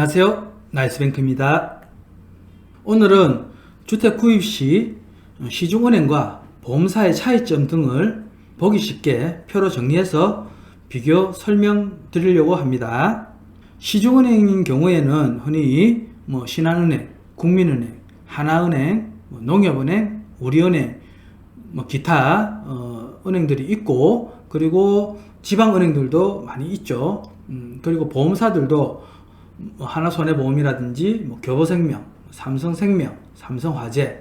안녕하세요. 나이스뱅크입니다. 오늘은 주택 구입 시 시중은행과 보험사의 차이점 등을 보기 쉽게 표로 정리해서 비교 설명드리려고 합니다. 시중은행인 경우에는 흔히 신한은행, 국민은행, 하나은행, 농협은행, 우리은행, 기타 은행들이 있고, 그리고 지방은행들도 많이 있죠. 그리고 보험사들도 하나손해보험이라든지 교보생명, 삼성생명, 삼성화재,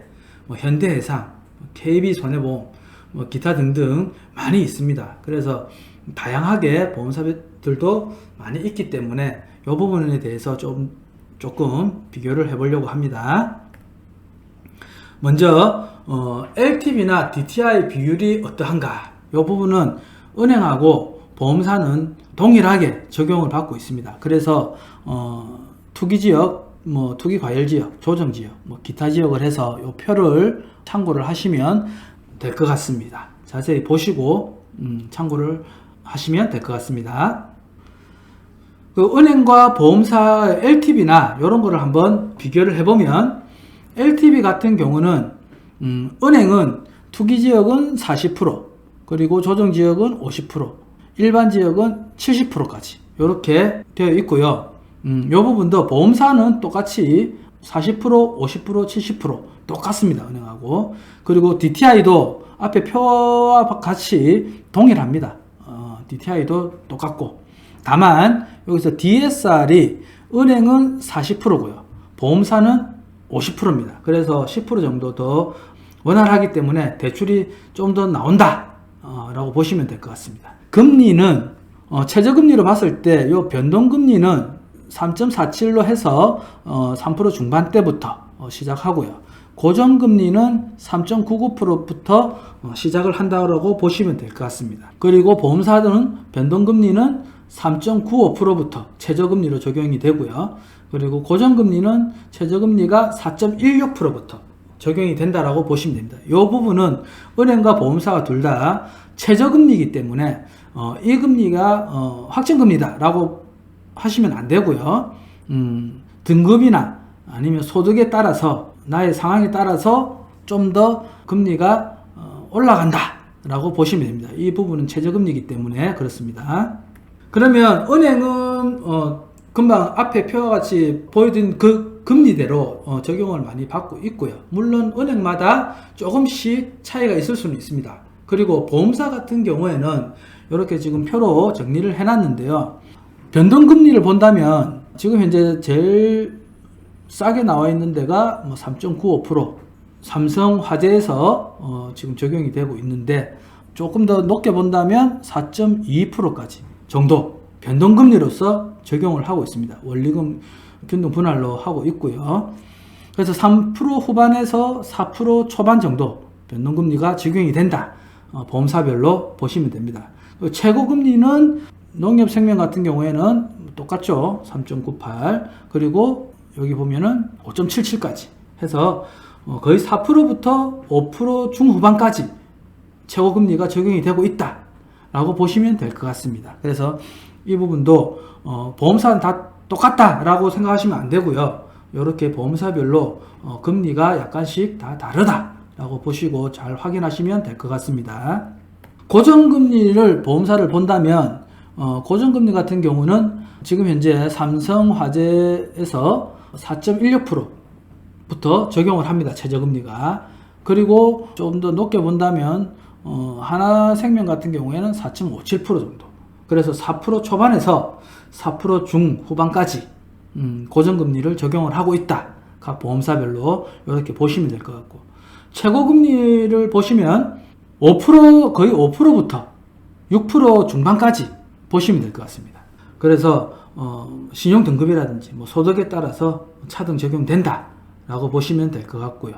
현대해상, KB손해보험, 기타 등등 많이 있습니다. 그래서 다양하게 보험사들도 많이 있기 때문에 이 부분에 대해서 조금 비교를 해보려고 합니다. 먼저 LTV나 DTI 비율이 어떠한가, 이 부분은 은행하고 보험사는 동일하게 적용을 받고 있습니다. 그래서 투기지역, 투기과열지역, 조정지역, 기타 지역을 해서 이 표를 참고를 하시면 될 것 같습니다. 자세히 보시고 참고를 하시면 될 것 같습니다. 그 은행과 보험사 LTV나 이런 거를 한번 비교를 해보면, LTV 같은 경우는 은행은 투기지역은 40%, 그리고 조정지역은 50%, 일반 지역은 70%까지 이렇게 되어 있고요. 이 부분도 보험사는 똑같이 40%, 50%, 70% 똑같습니다. 은행하고. 그리고 DTI도 앞에 표와 같이 동일합니다. DTI도 똑같고, 다만 여기서 DSR이 은행은 40%고요. 보험사는 50%입니다. 그래서 10% 정도 더 원활하기 때문에 대출이 좀 더 나온다 라고 보시면 될 것 같습니다. 금리는 최저금리로 봤을 때 이 변동금리는 3.47로 해서 3% 중반대부터 시작하고요. 고정금리는 3.99%부터 시작을 한다고 보시면 될 것 같습니다. 그리고 보험사들은 변동금리는 3.95%부터 최저금리로 적용이 되고요. 그리고 고정금리는 최저금리가 4.16%부터 적용이 된다라고 보시면 됩니다. 이 부분은 은행과 보험사가 둘 다 최저금리이기 때문에 이 금리가 확정금리다라고 하시면 안 되고요. 등급이나 아니면 소득에 따라서, 나의 상황에 따라서 좀 더 금리가 올라간다라고 보시면 됩니다. 이 부분은 최저금리이기 때문에 그렇습니다. 그러면 은행은 금방 앞에 표와 같이 보여드린 그 금리대로 적용을 많이 받고 있고요. 물론 은행마다 조금씩 차이가 있을 수는 있습니다. 그리고 보험사 같은 경우에는 이렇게 지금 표로 정리를 해놨는데요. 변동금리를 본다면 지금 현재 제일 싸게 나와 있는 데가 3.95%, 삼성화재에서 지금 적용이 되고 있는데, 조금 더 높게 본다면 4.22%까지 정도 변동금리로서 적용을 하고 있습니다. 원리금 균등 분할로 하고 있고요. 그래서 3% 후반에서 4% 초반 정도 변동금리가 적용이 된다. 보험사별로 보시면 됩니다. 최고금리는 농협생명 같은 경우에는 똑같죠. 3.98, 그리고 여기 보면은 5.77까지 해서 거의 4%부터 5% 중후반까지 최고금리가 적용이 되고 있다 라고 보시면 될 것 같습니다. 그래서 이 부분도 보험사는 다 똑같다 라고 생각하시면 안 되고요. 이렇게 보험사별로 금리가 약간씩 다 다르다 라고 보시고 잘 확인하시면 될 것 같습니다. 고정금리를 보험사를 본다면 고정금리 같은 경우는 지금 현재 삼성화재에서 4.16%부터 적용을 합니다. 최저금리가. 그리고 좀 더 높게 본다면 하나생명 같은 경우에는 4.57% 정도. 그래서 4% 초반에서 4% 중후반까지 고정금리를 적용을 하고 있다. 각 보험사별로 이렇게 보시면 될 것 같고, 최고금리를 보시면 5%, 거의 5%부터 6% 중반까지 보시면 될 것 같습니다. 그래서 신용등급이라든지 소득에 따라서 차등 적용된다 라고 보시면 될 것 같고요.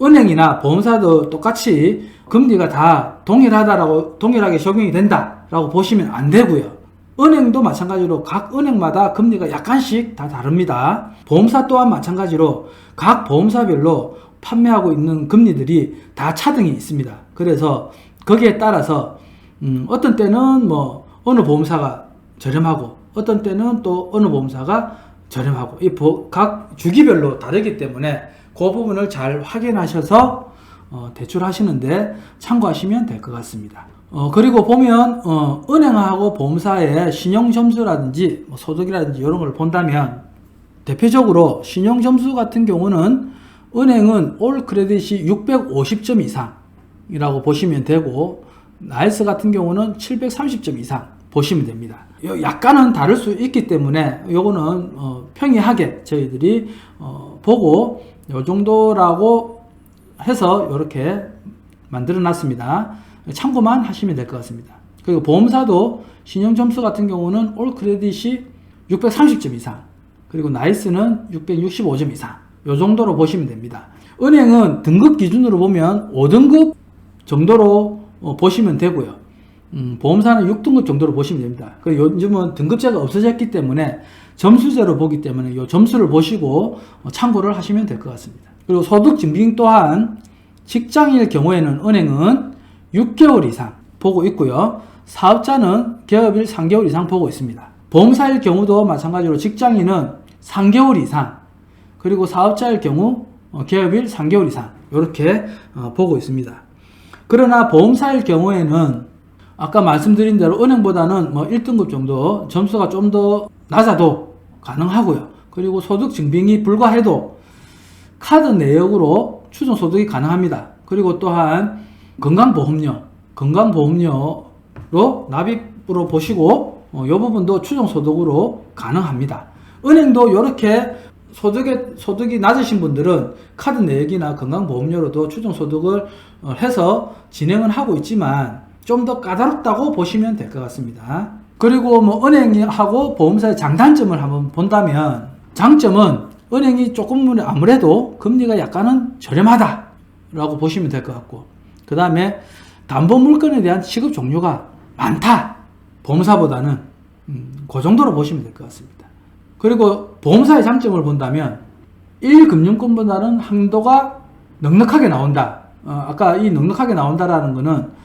은행이나 보험사도 똑같이 금리가 다 동일하게 적용이 된다 라고 보시면 안 되고요. 은행도 마찬가지로 각 은행마다 금리가 약간씩 다 다릅니다. 보험사 또한 마찬가지로 각 보험사별로 판매하고 있는 금리들이 다 차등이 있습니다. 그래서 거기에 따라서 어떤 때는 어느 보험사가 저렴하고 어떤 때는 또 어느 보험사가 저렴하고 각 주기별로 다르기 때문에 그 부분을 잘 확인하셔서 대출하시는데 참고하시면 될 것 같습니다. 그리고 보면 은행하고 보험사의 신용점수라든지 소득이라든지 이런 걸 본다면 대표적으로 신용점수 같은 경우는 은행은 올 크레딧이 650점 이상이라고 보시면 되고 나이스 같은 경우는 730점 이상 보시면 됩니다. 약간은 다를 수 있기 때문에 요거는 평이하게 저희들이 보고 요 정도라고 해서 이렇게 만들어 놨습니다. 참고만 하시면 될 것 같습니다. 그리고 보험사도 신용점수 같은 경우는 올 크레딧이 630점 이상 그리고 나이스는 665점 이상 요 정도로 보시면 됩니다. 은행은 등급 기준으로 보면 5등급 정도로 보시면 되고요. 보험사는 6등급 정도로 보시면 됩니다. 요즘은 등급제가 없어졌기 때문에 점수제로 보기 때문에 이 점수를 보시고 참고를 하시면 될 것 같습니다. 그리고 소득 증빙 또한 직장인일 경우에는 은행은 6개월 이상 보고 있고요. 사업자는 개업일 3개월 이상 보고 있습니다. 보험사일 경우도 마찬가지로 직장인은 3개월 이상 그리고 사업자일 경우 개업일 3개월 이상 이렇게 보고 있습니다. 그러나 보험사일 경우에는 아까 말씀드린 대로 은행보다는 1등급 정도 점수가 좀 더 낮아도 가능하고요. 그리고 소득 증빙이 불가해도 카드 내역으로 추정 소득이 가능합니다. 그리고 또한 건강보험료로 납입으로 보시고 이 부분도 추정 소득으로 가능합니다. 은행도 이렇게 소득이 낮으신 분들은 카드 내역이나 건강보험료로도 추정 소득을 해서 진행을 하고 있지만 좀 더 까다롭다고 보시면 될 것 같습니다. 그리고 은행하고 보험사의 장단점을 한번 본다면 장점은 은행이 조금 아무래도 금리가 약간은 저렴하다라고 보시면 될 것 같고 그 다음에 담보물건에 대한 취급 종류가 많다. 보험사보다는 그 정도로 보시면 될 것 같습니다. 그리고 보험사의 장점을 본다면 1금융권보다는 한도가 넉넉하게 나온다. 아까 이 넉넉하게 나온다라는 거는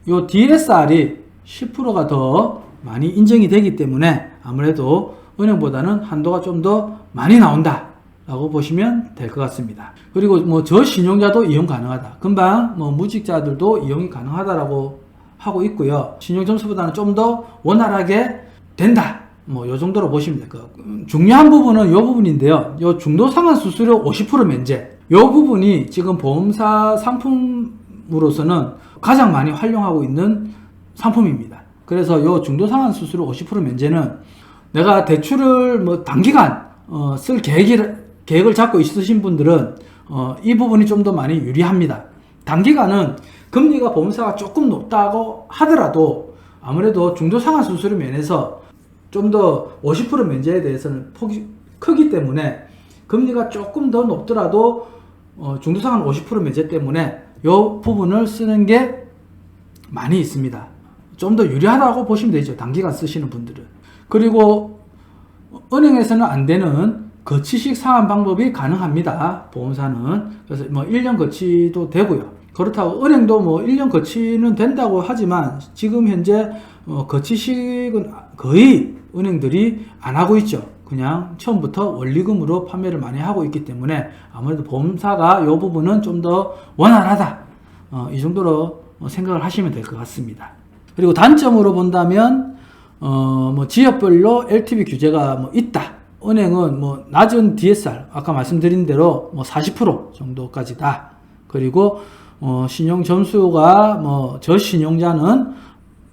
요 DSR이 10%가 더 많이 인정이 되기 때문에 아무래도 은행보다는 한도가 좀 더 많이 나온다 라고 보시면 될 것 같습니다. 그리고 저신용자도 이용 가능하다. 금방 무직자들도 이용이 가능하다라고 하고 있고요. 신용점수보다는 좀 더 원활하게 된다. 요 정도로 보시면 될 것 같고. 중요한 부분은 요 부분인데요. 요 중도상환 수수료 50% 면제. 요 부분이 지금 보험사 상품으로서는 가장 많이 활용하고 있는 상품입니다. 그래서 요 중도상환 수수료 50% 면제는 내가 대출을 단기간 쓸 계획을 잡고 있으신 분들은 이 부분이 좀 더 많이 유리합니다. 단기간은 금리가 보험사가 조금 높다고 하더라도 아무래도 중도상환 수수료 면에서 좀 더 50% 면제에 대해서는 폭이 크기 때문에 금리가 조금 더 높더라도 중도상환 50% 면제 때문에 이 부분을 쓰는 게 많이 있습니다. 좀 더 유리하다고 보시면 되죠. 단기간 쓰시는 분들은. 그리고 은행에서는 안 되는 거치식 상환 방법이 가능합니다. 보험사는. 그래서 1년 거치도 되고요. 그렇다고 은행도 1년 거치는 된다고 하지만 지금 현재 거치식은 거의 은행들이 안 하고 있죠. 그냥 처음부터 원리금으로 판매를 많이 하고 있기 때문에 아무래도 보험사가 이 부분은 좀 더 원활하다. 이 정도로 생각을 하시면 될 것 같습니다. 그리고 단점으로 본다면 지역별로 LTV 규제가 있다. 은행은 낮은 DSR 아까 말씀드린 대로 40% 정도까지다. 그리고 신용 점수가 저신용자는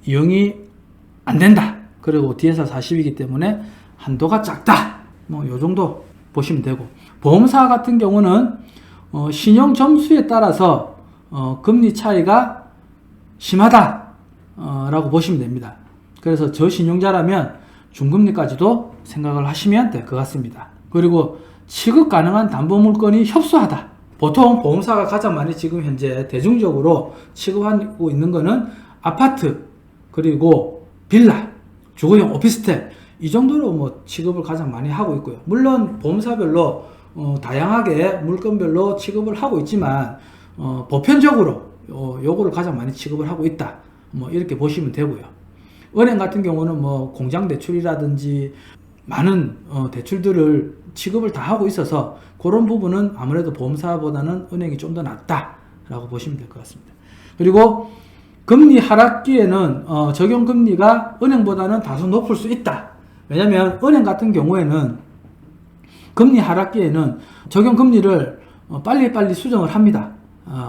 이용이 안 된다. 그리고 DSR 40이기 때문에 한도가 작다. 요 정도 보시면 되고 보험사 같은 경우는 신용 점수에 따라서 금리 차이가 심하다 라고 보시면 됩니다. 그래서 저신용자라면 중금리까지도 생각을 하시면 될 것 같습니다. 그리고 취급 가능한 담보물건이 협소하다. 보통 보험사가 가장 많이 지금 현재 대중적으로 취급하고 있는 거는 아파트 그리고 빌라 주거용 오피스텔 이 정도로 취급을 가장 많이 하고 있고요. 물론 보험사별로 다양하게 물건별로 취급을 하고 있지만 보편적으로 요거를 가장 많이 취급을 하고 있다. 이렇게 보시면 되고요. 은행 같은 경우는 공장 대출이라든지 많은 대출들을 취급을 다 하고 있어서 그런 부분은 아무래도 보험사보다는 은행이 좀 더 낫다라고 보시면 될 것 같습니다. 그리고 금리 하락기에는 적용금리가 은행보다는 다소 높을 수 있다. 왜냐하면 은행 같은 경우에는 금리 하락기에는 적용금리를 빨리빨리 수정을 합니다.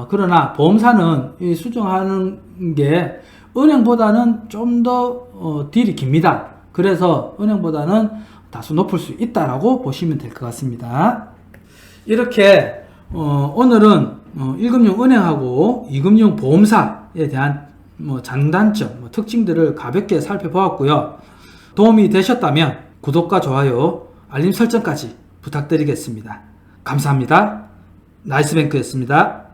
그러나 보험사는 이 수정하는 게 은행보다는 좀 더 딜이 깁니다. 그래서 은행보다는 다소 높을 수 있다라고 보시면 될 것 같습니다. 이렇게 오늘은 1금융 은행하고 2금융 보험사에 대한 장단점, 특징들을 가볍게 살펴보았고요. 도움이 되셨다면 구독과 좋아요, 알림 설정까지 부탁드리겠습니다. 감사합니다. 나이스뱅크였습니다.